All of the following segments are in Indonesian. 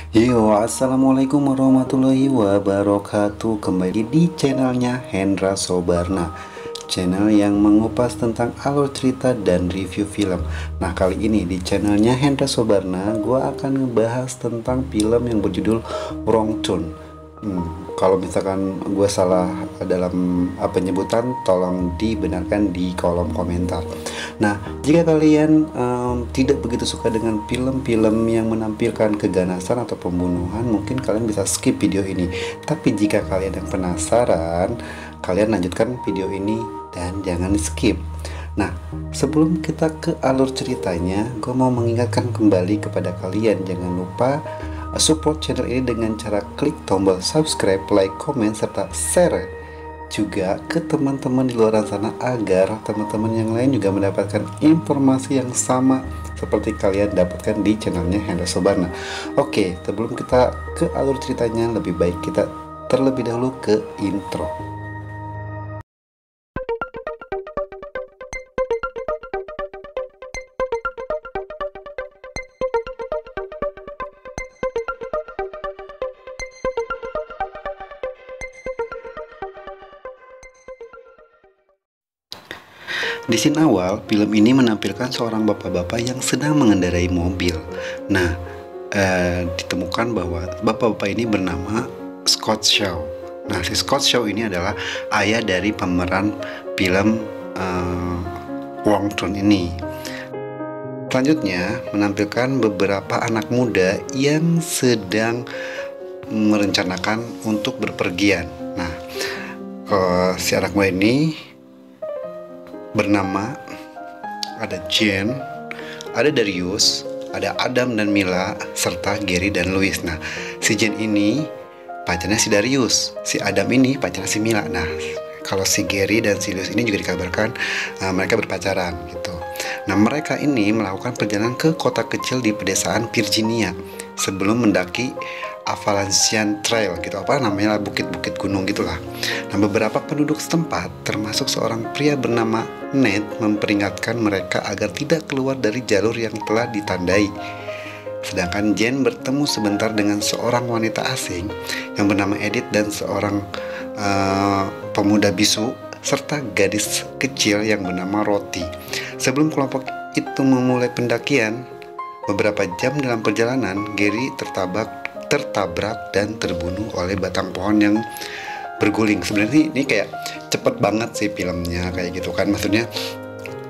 Assalamualaikum warahmatullahi wabarakatuh. Kembali di channelnya Hendra Sobarna, channel yang mengupas tentang alur cerita dan review film. Nah, kali ini di channelnya Hendra Sobarna, gue akan ngebahas tentang film yang berjudul Wrong Turn. Kalau misalkan gue salah dalam penyebutan, tolong dibenarkan di kolom komentar. Nah, jika kalian tidak begitu suka dengan film-film yang menampilkan keganasan atau pembunuhan, mungkin kalian bisa skip video ini. Tapi jika kalian yang penasaran, kalian lanjutkan video ini dan jangan skip. Nah, sebelum kita ke alur ceritanya, gue mau mengingatkan kembali kepada kalian, jangan lupa support channel ini dengan cara klik tombol subscribe, like, komen, serta share juga ke teman-teman di luar sana agar teman-teman yang lain juga mendapatkan informasi yang sama seperti kalian dapatkan di channelnya Hendra Sobarna. Oke, sebelum kita ke alur ceritanya, lebih baik kita terlebih dahulu ke intro. Di scene awal, film ini menampilkan seorang bapak-bapak yang sedang mengendarai mobil. Nah, ditemukan bahwa bapak-bapak ini bernama Scott Shaw. Nah, si Scott Shaw ini adalah ayah dari pemeran film Wrong Turn ini. Selanjutnya, menampilkan beberapa anak muda yang sedang merencanakan untuk berpergian. Nah, si anak muda ini bernama, ada Jen, ada Darius, ada Adam dan Mila, serta Gary dan Louis. Nah, si Jen ini pacarnya si Darius, si Adam ini pacarnya si Mila. Nah, kalau si Gary dan si Louis ini juga dikabarkan mereka berpacaran gitu. Nah, mereka ini melakukan perjalanan ke kota kecil di pedesaan Virginia sebelum mendaki Appalachian Trail gitu, apa namanya, bukit-bukit gunung gitulah. Nah, beberapa penduduk setempat termasuk seorang pria bernama Ned memperingatkan mereka agar tidak keluar dari jalur yang telah ditandai. Sedangkan Jen bertemu sebentar dengan seorang wanita asing yang bernama Edith dan seorang pemuda bisu serta gadis kecil yang bernama Roti. Sebelum kelompok itu memulai pendakian, beberapa jam dalam perjalanan, Gary tertabrak dan terbunuh oleh batang pohon yang berguling. Sebenarnya ini kayak cepet banget sih filmnya kayak gitu kan, maksudnya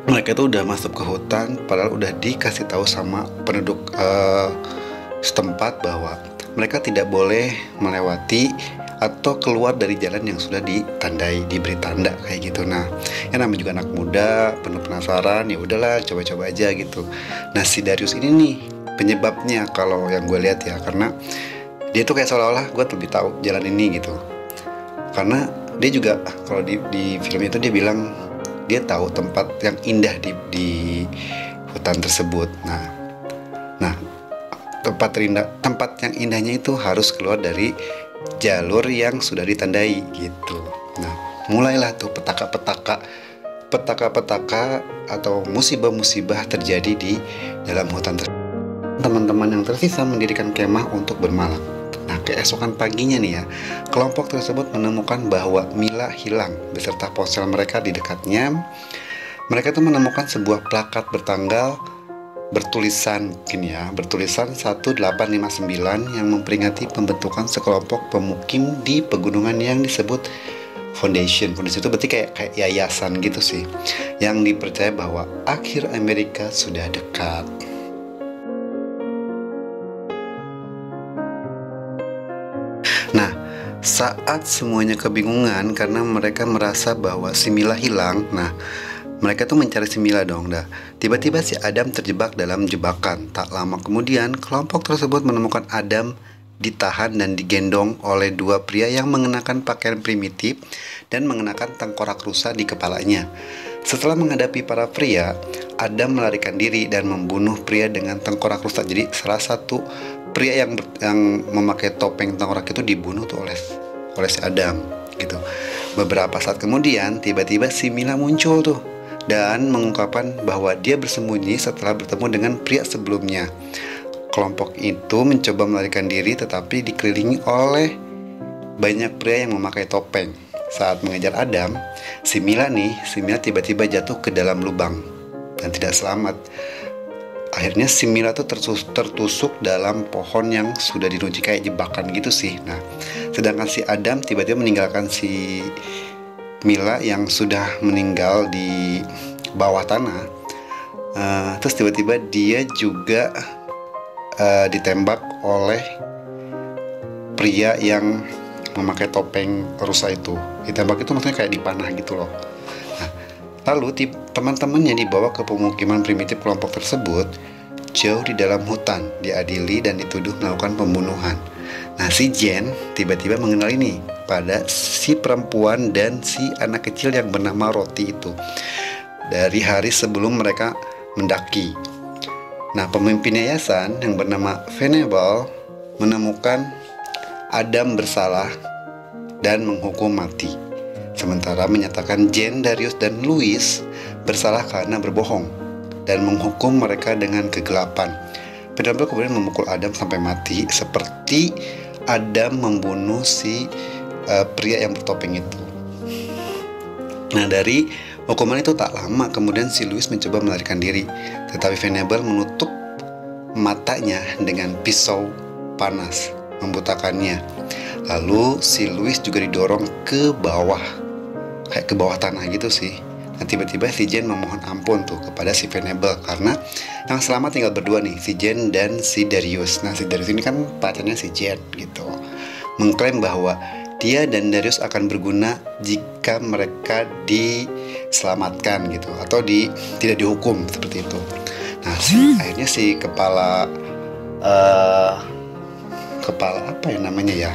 mereka tuh udah masuk ke hutan padahal udah dikasih tahu sama penduduk setempat bahwa mereka tidak boleh melewati atau keluar dari jalan yang sudah ditandai, diberi tanda kayak gitu. Nah, yang namanya juga anak muda penuh penasaran, ya udahlah coba-coba aja gitu. Nah, si Darius ini nih penyebabnya kalau yang gue lihat ya, karena dia tuh kayak seolah-olah gue lebih tahu jalan ini gitu. Karena dia juga kalau di film itu dia bilang dia tahu tempat yang indah di hutan tersebut. Nah, tempat yang indahnya itu harus keluar dari jalur yang sudah ditandai gitu. Nah, mulailah tuh petaka-petaka atau musibah-musibah terjadi di dalam hutan tersebut. Teman-teman yang tersisa mendirikan kemah untuk bermalam. Nah, keesokan paginya nih ya, kelompok tersebut menemukan bahwa Mila hilang beserta ponsel mereka di dekatnya. Mereka tuh menemukan sebuah plakat bertanggal bertulisan 1859 yang memperingati pembentukan sekelompok pemukim di pegunungan yang disebut Foundation. Foundation itu berarti kayak yayasan gitu sih, yang dipercaya bahwa akhir Amerika sudah dekat. Nah, saat semuanya kebingungan karena mereka merasa bahwa si Mila hilang, nah mereka tuh mencari si Mila dong dah. Tiba-tiba si Adam terjebak dalam jebakan. Tak lama kemudian, kelompok tersebut menemukan Adam ditahan dan digendong oleh dua pria yang mengenakan pakaian primitif dan mengenakan tengkorak rusa di kepalanya. Setelah menghadapi para pria, Adam melarikan diri dan membunuh pria dengan tengkorak rusa. Jadi salah satu pria yang memakai topeng tengkorak itu dibunuh tuh oleh si Adam gitu. Beberapa saat kemudian tiba-tiba si Mila muncul tuh dan mengungkapkan bahwa dia bersembunyi setelah bertemu dengan pria sebelumnya. Kelompok itu mencoba melarikan diri tetapi dikelilingi oleh banyak pria yang memakai topeng. Saat mengejar Adam, si Mila tiba-tiba jatuh ke dalam lubang dan tidak selamat. Akhirnya si Mila tuh tertusuk dalam pohon yang sudah dirunci kayak jebakan gitu sih. Nah, sedangkan si Adam tiba-tiba meninggalkan si Mila yang sudah meninggal di bawah tanah. Terus tiba-tiba dia juga ditembak oleh pria yang memakai topeng rusa itu. Ditembak itu maksudnya kayak dipanah gitu loh. Nah, lalu teman-temannya dibawa ke pemukiman primitif kelompok tersebut jauh di dalam hutan, diadili dan dituduh melakukan pembunuhan. Nah, si Jen tiba-tiba mengenal ini pada si perempuan dan si anak kecil yang bernama Roti itu dari hari sebelum mereka mendaki. Nah, pemimpin yayasan yang bernama Venable menemukan Adam bersalah dan menghukum mati, sementara menyatakan Jen, Darius, dan Louis bersalah karena berbohong dan menghukum mereka dengan kegelapan. Venable kemudian memukul Adam sampai mati, seperti Adam membunuh si pria yang bertopeng itu. Nah, dari hukuman itu tak lama kemudian si Louis mencoba melarikan diri, tetapi Venable menutup matanya dengan pisau panas, membutakannya. Lalu si Louis juga didorong ke bawah, kayak ke bawah tanah gitu sih. Nah, tiba-tiba si Jen memohon ampun tuh kepada si Venable karena yang selamat tinggal berdua nih, si Jen dan si Darius. Nah, si Darius ini kan pacarnya si Jen gitu, mengklaim bahwa dia dan Darius akan berguna jika mereka diselamatkan gitu, atau tidak dihukum seperti itu. Nah, akhirnya si kepala apa ya namanya ya,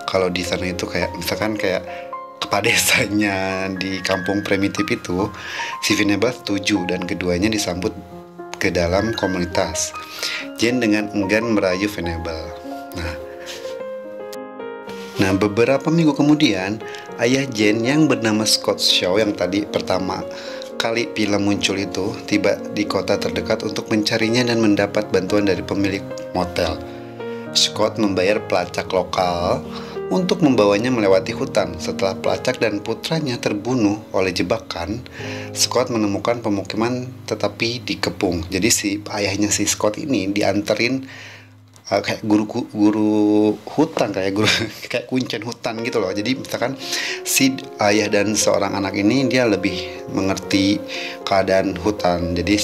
kalau di sana itu kayak misalkan kayak kepala desanya di kampung primitif itu, si Venable setuju dan keduanya disambut ke dalam komunitas. Jen dengan enggan merayu Venable. Nah, beberapa minggu kemudian, ayah Jen yang bernama Scott Shaw yang tadi pertama kali film muncul itu tiba di kota terdekat untuk mencarinya dan mendapat bantuan dari pemilik motel. Scott membayar pelacak lokal untuk membawanya melewati hutan. Setelah pelacak dan putranya terbunuh oleh jebakan, Scott menemukan pemukiman tetapi dikepung. Jadi si ayahnya si Scott ini dianterin kayak guru hutan, kayak kuncen hutan gitu loh. Jadi misalkan si ayah dan seorang anak ini dia lebih mengerti keadaan hutan, jadi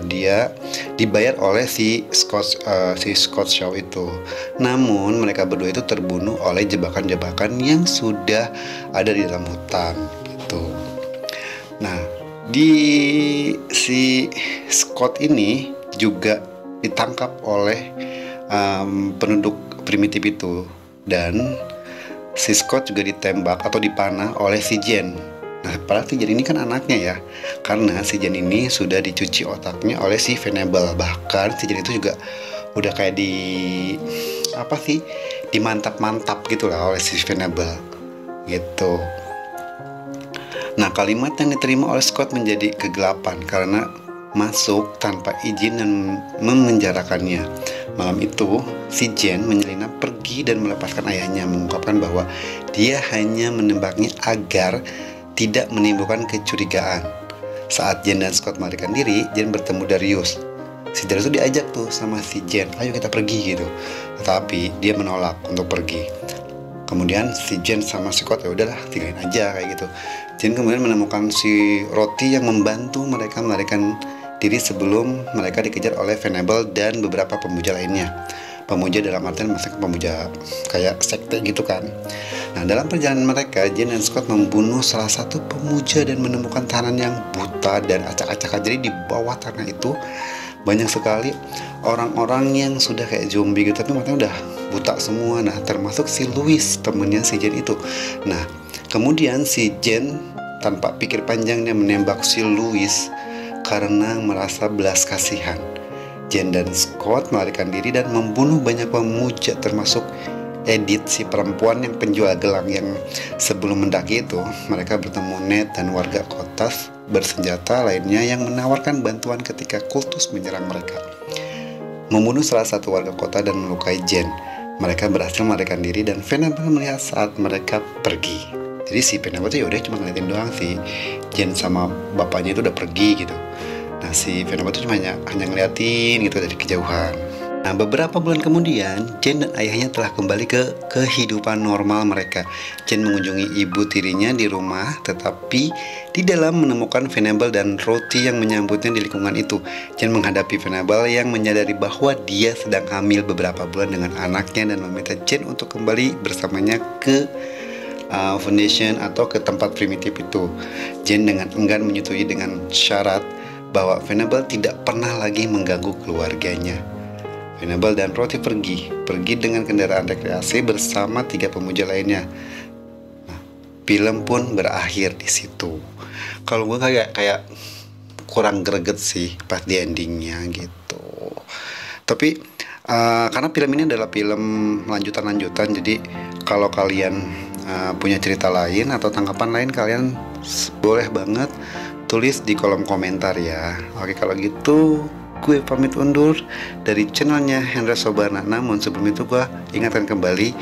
dia dibayar oleh si Scott Shaw itu. Namun mereka berdua itu terbunuh oleh jebakan-jebakan yang sudah ada di dalam hutan gitu. Nah, di si Scott ini juga ditangkap oleh penduduk primitif itu, dan si Scott juga ditembak atau dipanah oleh si Jen. Nah, padahal si Jen ini kan anaknya ya, karena si Jen ini sudah dicuci otaknya oleh si Venable. Bahkan si Jen itu juga udah kayak dimantap-mantap gitu lah oleh si Venable gitu. Nah, kalimat yang diterima oleh Scott menjadi kegelapan karena masuk tanpa izin dan memenjarakannya. Malam itu, si Jen menyelinap pergi dan melepaskan ayahnya, mengungkapkan bahwa dia hanya menembaknya agar tidak menimbulkan kecurigaan. Saat Jen dan Scott melarikan diri, Jen bertemu Darius. Si Darius itu diajak tuh sama si Jen, ayo kita pergi gitu. Tetapi dia menolak untuk pergi. Kemudian si Jen sama Scott ya udahlah tinggalin aja kayak gitu. Jen kemudian menemukan si Roti yang membantu mereka melarikan diri sebelum mereka dikejar oleh Venable dan beberapa pemuja lainnya. Pemuja dalam artian maksudnya pemuja kayak sekte gitu kan. Nah, dalam perjalanan mereka, Jen dan Scott membunuh salah satu pemuja dan menemukan tahanan yang buta dan acak-acakan. Jadi di bawah tanah itu banyak sekali orang-orang yang sudah kayak zombie gitu, tapi matanya udah buta semua. Nah, termasuk si Louis, temennya si Jen itu. Nah, kemudian si Jen tanpa pikir panjang dia menembak si Louis karena merasa belas kasihan. Jen dan Scott melarikan diri dan membunuh banyak pemuja, termasuk Edith, si perempuan yang penjual gelang yang sebelum mendaki itu. Mereka bertemu Ned dan warga kota bersenjata lainnya yang menawarkan bantuan ketika kultus menyerang mereka. membunuh salah satu warga kota dan melukai Jen. Mereka berhasil melarikan diri dan Venable melihat saat mereka pergi. Jadi si Venable tuh yaudah cuma ngeliatin doang sih Jen sama bapaknya itu udah pergi gitu. Nah si Venable tuh cuma hanya ngeliatin gitu dari kejauhan. Nah beberapa bulan kemudian Jen dan ayahnya telah kembali ke kehidupan normal mereka. Jen mengunjungi ibu tirinya di rumah, tetapi di dalam menemukan Venable dan Roti yang menyambutnya di lingkungan itu. Jen menghadapi Venable yang menyadari bahwa dia sedang hamil beberapa bulan dengan anaknya dan meminta Jen untuk kembali bersamanya ke foundation atau ke tempat primitif itu. Jen dengan enggan menyetujui dengan syarat bahwa Venable tidak pernah lagi mengganggu keluarganya. Venable dan Roti pergi dengan kendaraan rekreasi bersama 3 pemuja lainnya. Nah, film pun berakhir di situ. Kalau gue kayak kurang greget sih pas di endingnya gitu. Tapi karena film ini adalah film lanjutan, jadi kalau kalian punya cerita lain atau tanggapan lain, kalian boleh banget tulis di kolom komentar ya. Oke, kalau gitu gue pamit undur dari channelnya Hendra Sobarna. Namun sebelum itu gue ingatkan kembali,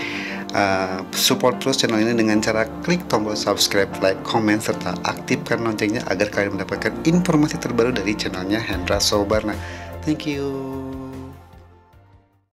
support terus channel ini dengan cara klik tombol subscribe, like, comment, serta aktifkan loncengnya agar kalian mendapatkan informasi terbaru dari channelnya Hendra Sobarna. Thank you.